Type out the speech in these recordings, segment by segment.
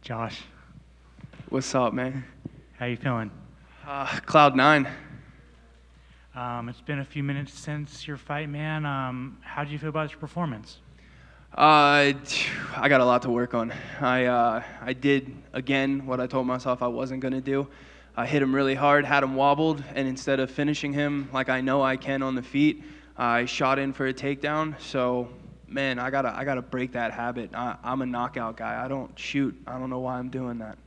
Josh, What's up, man? how you feeling? Cloud nine. It's been a few minutes since your fight, man. How did you feel about your performance? I got a lot to work on. I did again what I told myself I wasn't gonna do. I hit him really hard, had him wobbled, and instead of finishing him like I know I can on the feet, I shot in for a takedown. So, man, I gotta break that habit. I'm a knockout guy. I don't shoot. I don't know why I'm doing that.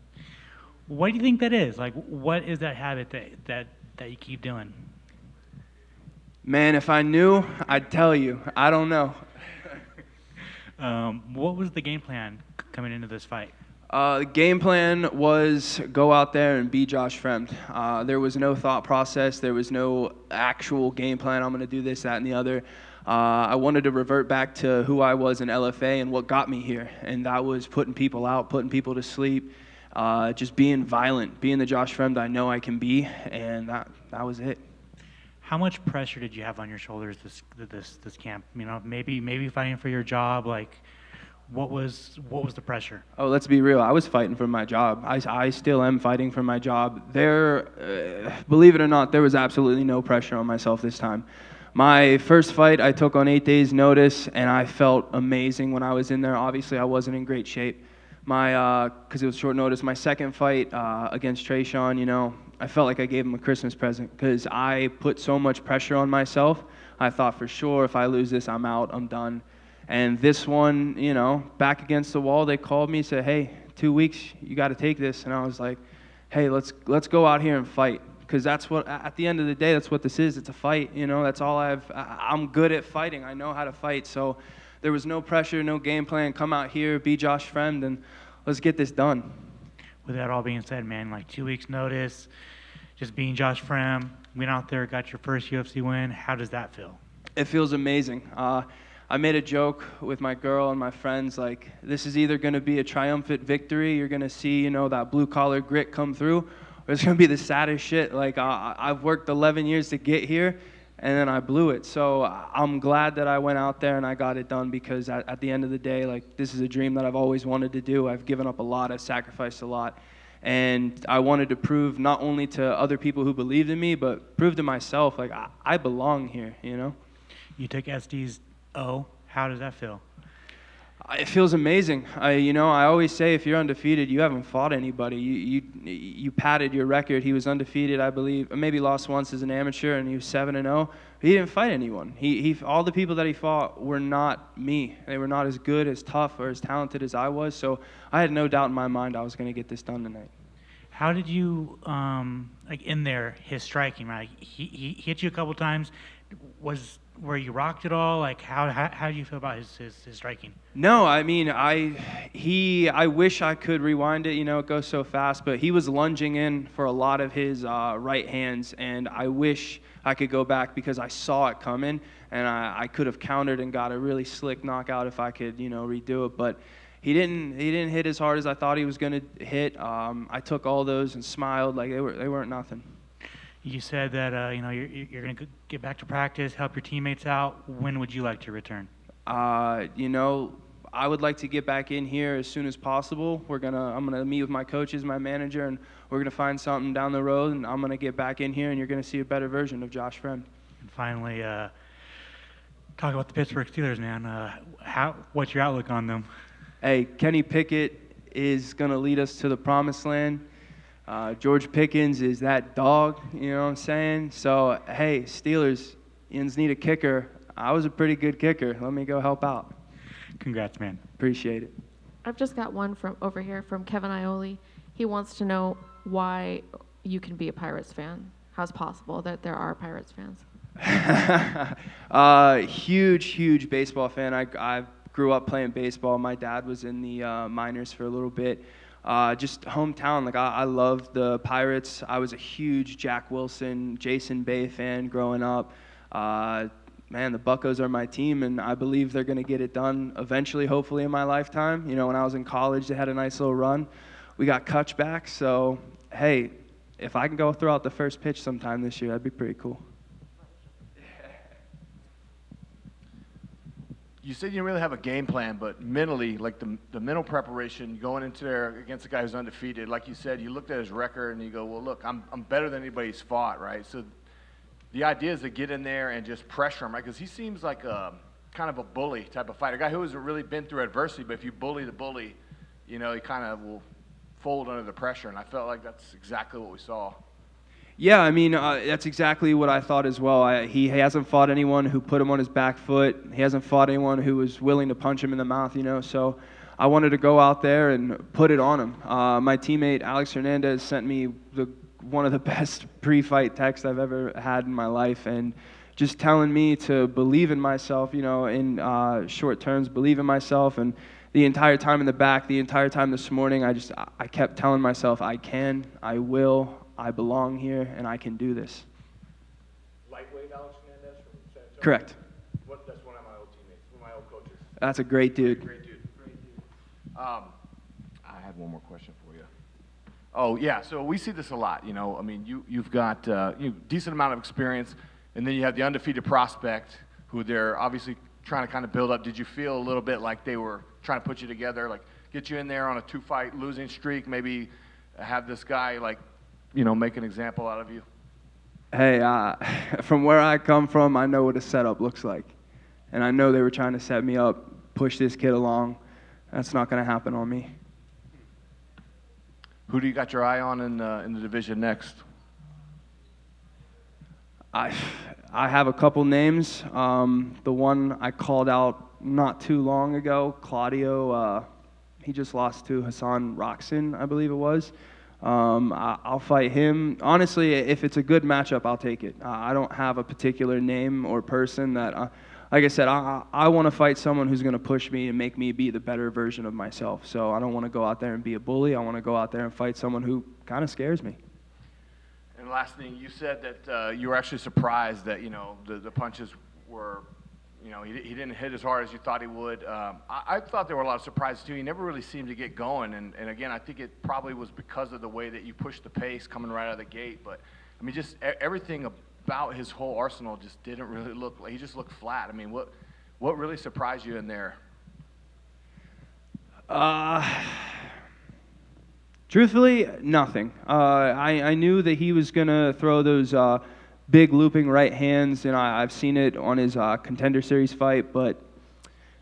What do you think that is? Like, what is that habit that you keep doing? Man, if I knew, I'd tell you. I don't know. What was the game plan coming into this fight? The game plan was go out there and be Josh Fremd. There was no thought process. There was no actual game plan. I'm going to do this, that, and the other. I wanted to revert back to who I was in LFA and what got me here, and that was putting people out, putting people to sleep, just being violent, being the Josh Fremd I know I can be, and that was it. How much pressure did you have on your shoulders this camp? You know, maybe fighting for your job. Like, what was the pressure? Oh, let's be real. I was fighting for my job. I still am fighting for my job. Believe it or not, there was absolutely no pressure on myself this time. My first fight I took on 8 days' notice, and I felt amazing when I was in there. Obviously, I wasn't in great shape. Because it was short notice. My second fight against Trayshawn, you know, I felt like I gave him a Christmas present because I put so much pressure on myself. I thought for sure if I lose this, I'm out, I'm done. And this one, you know, back against the wall, they called me, said, hey, 2 weeks, you got to take this. And I was like, hey, let's go out here and fight. Because that's what, at the end of the day, that's what this is. It's a fight, you know, that's all I'm good at fighting. I know how to fight. So there was no pressure, no game plan. Come out here, be Josh Fremd, and let's get this done. With that all being said, man, like 2 weeks notice, just being Josh Fremd, went out there, got your first UFC win. How does that feel? It feels amazing. I made a joke with my girl and my friends, like, this is either going to be a triumphant victory, you're going to see, you know, that blue-collar grit come through, or it's going to be the saddest shit. Like, I've worked 11 years to get here, and then I blew it. So I'm glad that I went out there and I got it done because at the end of the day, like, this is a dream that I've always wanted to do. I've given up a lot. I've sacrificed a lot. And I wanted to prove not only to other people who believed in me, but prove to myself, like, I belong here, you know? You took SD's O. How does that feel? It feels amazing. I always say if you're undefeated, you haven't fought anybody. You padded your record. He was undefeated, I believe. Maybe lost once as an amateur, and he was 7-0. He didn't fight anyone. All the people that he fought were not me. They were not as good, as tough, or as talented as I was. So I had no doubt in my mind I was going to get this done tonight. How did you, like in there, his striking, right? He hit you a couple times. Were you rocked at all? Like, how do you feel about his striking? No, I mean, I wish I could rewind it. You know, it goes so fast. But he was lunging in for a lot of his right hands, and I wish I could go back because I saw it coming, and I could have countered and got a really slick knockout if I could, you know, redo it. But he didn't hit as hard as I thought he was going to hit. I took all those and smiled like they weren't nothing. You said that you know you're going to get back to practice, help your teammates out. When would you like to return? You know, I would like to get back in here as soon as possible. I'm gonna meet with my coaches, my manager, and we're gonna find something down the road. And I'm gonna get back in here, and you're gonna see a better version of Josh Fremd. And finally, talk about the Pittsburgh Steelers, man. What's your outlook on them? Hey, Kenny Pickett is gonna lead us to the promised land. George Pickens is that dog, you know what I'm saying? So, hey, Steelers, Yins need a kicker. I was a pretty good kicker. Let me go help out. Congrats, man. Appreciate it. I've just got one from over here from Kevin Ioli. He wants to know why you can be a Pirates fan. How's it possible that there are Pirates fans? Huge baseball fan. I grew up playing baseball. My dad was in the minors for a little bit. Just hometown, like I love the Pirates. I was a huge Jack Wilson, Jason Bay fan growing up. Man, the Buccos are my team, and I believe they're going to get it done eventually, hopefully in my lifetime. You know, when I was in college, they had a nice little run. We got Kutch back, so hey, if I can go throw out the first pitch sometime this year, that'd be pretty cool. you said you didn't really have a game plan, but mentally, like the mental preparation going into there against a guy who's undefeated, like you said, you looked at his record and you go, well, look, I'm better than anybody's fought, right? So the idea is to get in there and just pressure him, right? Because he seems like a kind of a bully type of fighter, a guy who hasn't really been through adversity, but if you bully the bully, you know, he kind of will fold under the pressure, and I felt like that's exactly what we saw. Yeah, I mean, that's exactly what I thought as well. He hasn't fought anyone who put him on his back foot. He hasn't fought anyone who was willing to punch him in the mouth, you know. So I wanted to go out there and put it on him. My teammate, Alex Hernandez, sent me one of the best pre-fight texts I've ever had in my life, and just telling me to believe in myself, you know, in short terms, believe in myself. And the entire time in the back, the entire time this morning, I kept telling myself, I can, I will, I belong here, and I can do this. Lightweight Alex Hernandez from San Antonio? Correct. That's one of my old teammates, one of my old coaches. That's a great dude. Great dude. I had one more question for you. Oh, yeah, so we see this a lot, you know. I mean, you've got decent amount of experience, and then you have the undefeated prospect who they're obviously trying to kind of build up. Did you feel a little bit like they were trying to put you together, like get you in there on a 2-fight losing streak, maybe have this guy, like, you know, make an example out of you? Hey, from where I come from, I know what a setup looks like. And I know they were trying to set me up, push this kid along. That's not going to happen on me. Who do you got your eye on in the division next? I have a couple names. The one I called out not too long ago, Claudio, he just lost to Hassan Roxon, I believe it was. I'll fight him. Honestly, if it's a good matchup, I'll take it. I don't have a particular name or person that, like I said, I want to fight someone who's going to push me and make me be the better version of myself. So I don't want to go out there and be a bully. I want to go out there and fight someone who kind of scares me. And last thing, you said that you were actually surprised that, you know, the punches were, you know, he didn't hit as hard as you thought he would. I thought there were a lot of surprises, too. He never really seemed to get going. And again, I think it probably was because of the way that you pushed the pace coming right out of the gate. But, I mean, just everything about his whole arsenal just didn't really look like, he just looked flat. I mean, what really surprised you in there? Truthfully, nothing. I knew that he was going to throw those big looping right hands, and I've seen it on his Contender Series fight, but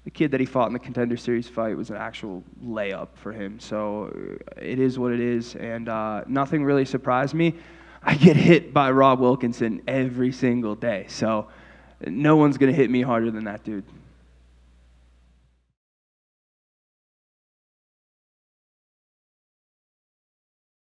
the kid that he fought in the Contender Series fight was an actual layup for him. So it is what it is, and nothing really surprised me. I get hit by Rob Wilkinson every single day, so no one's going to hit me harder than that dude.